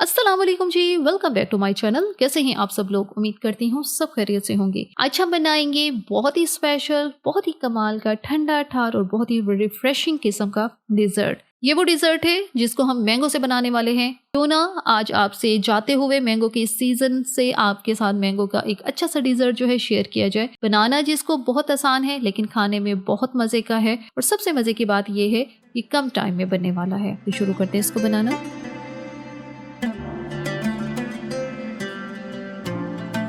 अस्सलाम वालेकुम जी, welcome back to my channel. कैसे हैं आप सब लोग? उम्मीद करती हूँ सब खैरियत से होंगे। आज हम बनाएंगे बहुत ही स्पेशल, बहुत ही कमाल का ठंडा ठार और बहुत ही रिफ्रेशिंग किस्म का डिजर्ट। ये वो डिजर्ट है जिसको हम मैंगो से बनाने वाले हैं। क्यों ना आज आपसे जाते हुए मैंगो के सीजन से आपके साथ मैंगो का एक अच्छा सा डिजर्ट जो है शेयर किया जाए। बनाना जिसको बहुत आसान है लेकिन खाने में बहुत मजे का है, और सबसे मजे की बात यह है कि कम टाइम में बनने वाला है। तो शुरू करते हैं इसको बनाना।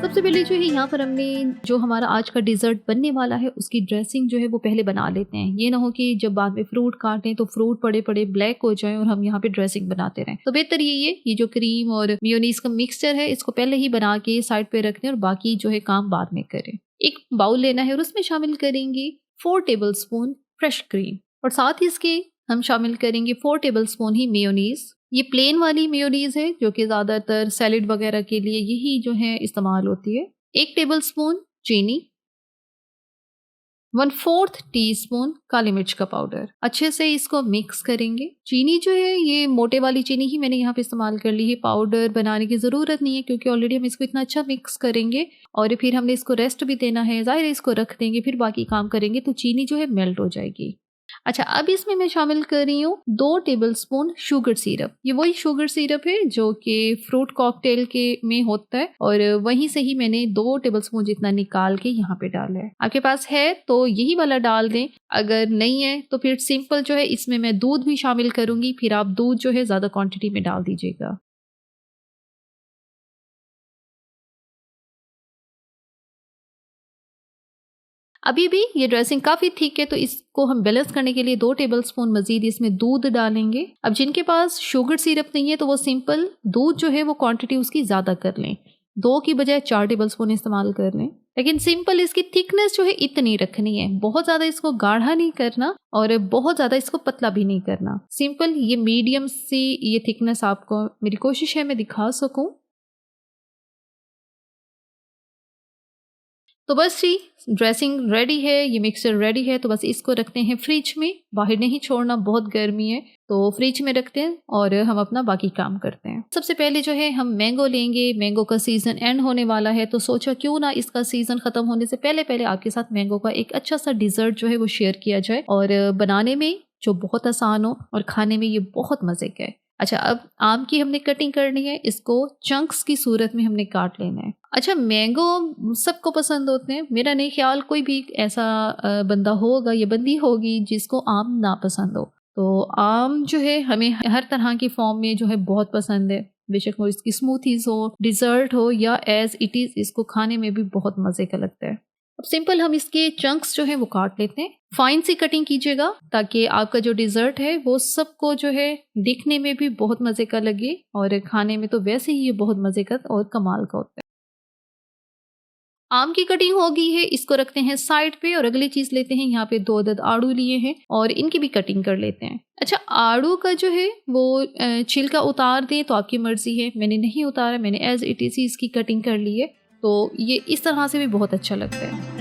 सबसे पहले जो है यहाँ पर हमने जो हमारा आज का डिजर्ट बनने वाला है उसकी ड्रेसिंग जो है वो पहले बना लेते हैं। ये ना हो कि जब बाद में फ्रूट काटें तो फ्रूट पड़े पड़े ब्लैक हो जाए और हम यहाँ पे ड्रेसिंग बनाते रहें। तो बेहतर ये जो क्रीम और मेयोनीज का मिक्सचर है इसको पहले ही बना के साइड पे रख दें और बाकी जो है काम बाद में करें। एक बाउल लेना है और उसमें शामिल करेंगे 4 टेबल स्पून फ्रेश क्रीम, और साथ ही इसके हम शामिल करेंगे 4 टेबल स्पून ही मेयोनीज। ये प्लेन वाली मेयोनीज है जो कि ज़्यादातर सैलेड वगैरह के लिए यही जो है इस्तेमाल होती है। 1 टेबल स्पून चीनी, 1/4 टीस्पून काली मिर्च का पाउडर। अच्छे से इसको मिक्स करेंगे। चीनी जो है ये मोटे वाली चीनी ही मैंने यहाँ पे इस्तेमाल कर ली है, पाउडर बनाने की ज़रूरत नहीं है क्योंकि ऑलरेडी हम इसको इतना अच्छा मिक्स करेंगे और फिर हमने इसको रेस्ट भी देना है। ज़ाहिर है इसको रख देंगे फिर बाकी काम करेंगे तो चीनी जो है मेल्ट हो जाएगी। अच्छा, अब इसमें मैं शामिल कर रही हूँ 2 टेबल स्पून शुगर सिरप। ये वही शुगर सिरप है जो कि फ्रूट कॉकटेल के में होता है, और वहीं से ही मैंने 2 टेबल स्पून जितना निकाल के यहाँ पे डाला है। आपके पास है तो यही वाला डाल दें, अगर नहीं है तो फिर सिंपल जो है इसमें मैं दूध भी शामिल करूंगी, फिर आप दूध जो है ज्यादा क्वांटिटी में डाल दीजिएगा। अभी भी ये ड्रेसिंग काफ़ी थिक है तो इसको हम बैलेंस करने के लिए 2 टेबल स्पून मज़ीद इसमें दूध डालेंगे। अब जिनके पास शुगर सिरप नहीं है तो वो सिंपल दूध जो है वो क्वांटिटी उसकी ज़्यादा कर लें, 2 की बजाय 4 टेबल स्पून इस्तेमाल कर लें। लेकिन सिंपल इसकी थिकनेस जो है इतनी रखनी है, बहुत ज़्यादा इसको गाढ़ा नहीं करना और बहुत ज़्यादा इसको पतला भी नहीं करना। सिंपल ये मीडियम सी ये थिकनेस आपको मेरी कोशिश है मैं दिखा सकूँ। तो बस जी, ड्रेसिंग रेडी है, ये मिक्सचर रेडी है, तो बस इसको रखते हैं फ्रिज में। बाहर नहीं छोड़ना, बहुत गर्मी है तो फ्रिज में रखते हैं और हम अपना बाकी काम करते हैं। सबसे पहले जो है हम मैंगो लेंगे। मैंगो का सीज़न एंड होने वाला है तो सोचा क्यों ना इसका सीज़न ख़त्म होने से पहले पहले आपके साथ मैंगो का एक अच्छा सा डिज़र्ट जो है वो शेयर किया जाए, और बनाने में जो बहुत आसान हो और खाने में ये बहुत मज़े का है। अच्छा, अब आम की हमने कटिंग करनी है, इसको चंक्स की सूरत में हमने काट लेना है। अच्छा, मैंगो सबको पसंद होते हैं, मेरा नहीं ख्याल कोई भी ऐसा बंदा होगा या बंदी होगी जिसको आम ना पसंद हो। तो आम जो है हमें हर तरह की फॉर्म में जो है बहुत पसंद है, बेशक वो इसकी स्मूथीज हो, डिज़र्ट हो या एज इट इज़, इसको खाने में भी बहुत मज़े का लगता है। अब सिंपल हम इसके चंक्स जो है वो काट लेते हैं। फाइन सी कटिंग कीजिएगा ताकि आपका जो डिज़र्ट है वो सबको जो है दिखने में भी बहुत मज़े का लगे और खाने में तो वैसे ही ये बहुत मज़े का और कमाल का होता है। आम की कटिंग हो गई है, इसको रखते हैं साइड पे और अगली चीज़ लेते हैं। यहाँ पे 2 अदद आड़ू लिए हैं और इनकी भी कटिंग कर लेते हैं। अच्छा, आड़ू का जो है वो छिलका उतार दें तो आपकी मर्ज़ी है, मैंने नहीं उतारा, मैंने एज इट इज़ ही इसकी कटिंग कर ली है। तो ये इस तरह से भी बहुत अच्छा लगता है।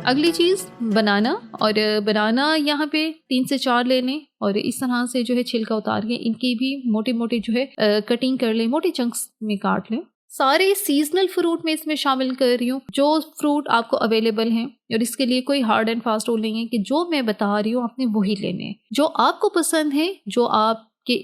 अगली चीज़ बनाना, और बनाना यहाँ पे 3 से 4 ले लें और इस तरह से जो है छिलका उतार के इनकी भी मोटी-मोटी जो है कटिंग कर लें, मोटे चंक्स में काट लें। सारे सीज़नल फ्रूट मैं इसमें शामिल कर रही हूँ, जो फ्रूट आपको अवेलेबल हैं, और इसके लिए कोई हार्ड एंड फास्ट रूल नहीं है कि जो मैं बता रही हूँ आपने वही लेने हैं। जो आपको पसंद है, जो आपके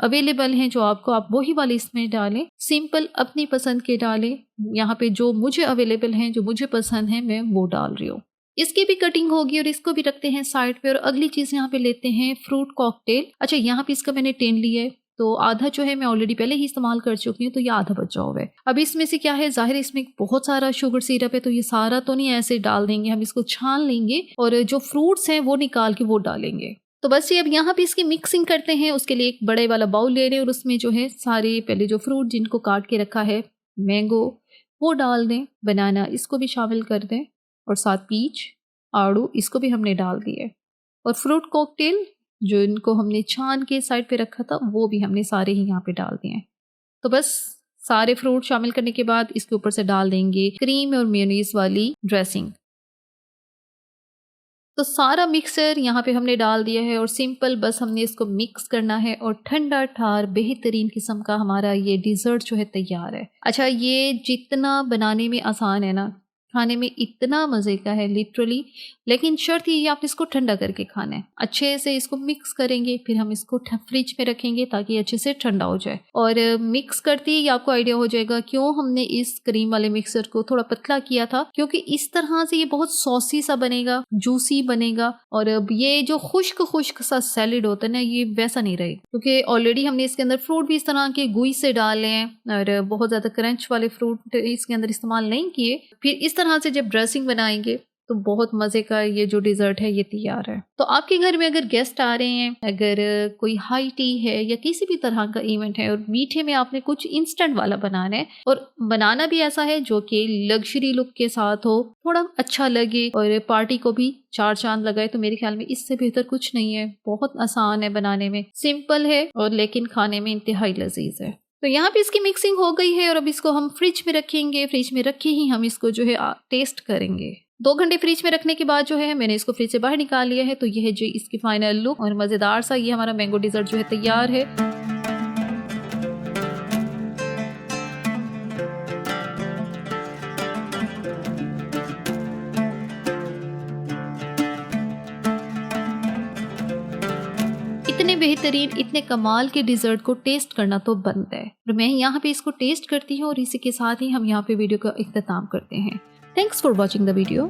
अवेलेबल हैं, जो आपको आप वही वाले इसमें डालें। सिंपल अपनी पसंद के डालें। यहाँ पे जो मुझे अवेलेबल हैं, जो मुझे पसंद है, मैं वो डाल रही हूँ। इसकी भी कटिंग होगी और इसको भी रखते हैं साइड पे, और अगली चीज़ यहाँ पे लेते हैं फ्रूट कॉकटेल। अच्छा, यहाँ पे इसका मैंने 10 लिया है तो आधा जो है मैं ऑलरेडी पहले ही इस्तेमाल कर चुकी हूँ, तो ये आधा बचा हुआ है। अब इसमें से क्या है, ज़ाहिर है इसमें बहुत सारा शुगर सिरप है तो ये सारा तो नहीं ऐसे डाल देंगे, हम इसको छान लेंगे और जो फ्रूट्स हैं वो निकाल के वो डालेंगे। तो बस ये अब यहाँ पे इसकी मिक्सिंग करते हैं। उसके लिए एक बड़े वाला बाउल ले रहे हैं और उसमें जो है सारे पहले जो फ्रूट जिनको काट के रखा है, मैंगो वो डाल दें, बनाना इसको भी शामिल कर दें, और साथ पीच, आड़ू इसको भी हमने डाल दिया है, और फ्रूट कॉकटेल जो इनको हमने छान के साइड पे रखा था वो भी हमने सारे ही यहाँ पे डाल दिए हैं। तो बस सारे फ्रूट शामिल करने के बाद इसके ऊपर से डाल देंगे क्रीम और मेयोनीज वाली ड्रेसिंग। तो सारा मिक्सर यहाँ पे हमने डाल दिया है और सिंपल बस हमने इसको मिक्स करना है और ठंडा ठार बेहतरीन किस्म का हमारा ये डिज़र्ट जो है तैयार है। अच्छा, ये जितना बनाने में आसान है ना, खाने में इतना मज़े का है लिटरली, लेकिन शर्त ये आपने इसको ठंडा करके खाना है। अच्छे से इसको मिक्स करेंगे, फिर हम इसको फ्रिज में रखेंगे ताकि अच्छे से ठंडा हो जाए। और मिक्स करते ही आपको आइडिया हो जाएगा क्यों हमने इस क्रीम वाले मिक्सर को थोड़ा पतला किया था, क्योंकि इस तरह से ये बहुत सॉसी सा बनेगा, जूसी बनेगा। और अब ये जो खुश्क खुश्क सा सैलेड होता है ना, ये वैसा नहीं रहेगा, क्योंकि ऑलरेडी हमने इसके अंदर फ्रूट भी इस तरह के गुई से डाले हैं और बहुत ज़्यादा क्रंच वाले फ्रूट इसके अंदर इस्तेमाल नहीं किए। फिर इस तरह से जब ड्रेसिंग बनाएंगे तो बहुत मज़े का ये जो डिज़र्ट है ये तैयार है। तो आपके घर में अगर गेस्ट आ रहे हैं, अगर कोई हाई टी है या किसी भी तरह का इवेंट है और मीठे में आपने कुछ इंस्टेंट वाला बनाना है, और बनाना भी ऐसा है जो कि लग्जरी लुक के साथ हो, थोड़ा अच्छा लगे और पार्टी को भी चार चांद लगाए, तो मेरे ख्याल में इससे बेहतर कुछ नहीं है। बहुत आसान है बनाने में, सिंपल है और लेकिन खाने में इंतहाई लजीज है। तो यहाँ पे इसकी मिक्सिंग हो गई है और अब इसको हम फ्रिज में रखेंगे। फ्रिज में रखे ही हम इसको जो है टेस्ट करेंगे। 2 घंटे फ्रिज में रखने के बाद जो है मैंने इसको फ्रिज से बाहर निकाल लिया है। तो यह है जो इसकी फाइनल लुक और मज़ेदार सा ये हमारा मैंगो डिज़र्ट जो है तैयार है। इतने बेहतरीन, इतने कमाल के डिज़र्ट को टेस्ट करना तो बनता है। और मैं यहाँ पे इसको टेस्ट करती हूँ और इसी के साथ ही हम यहाँ पे वीडियो का इख्तिताम करते हैं। Thanks for watching the video.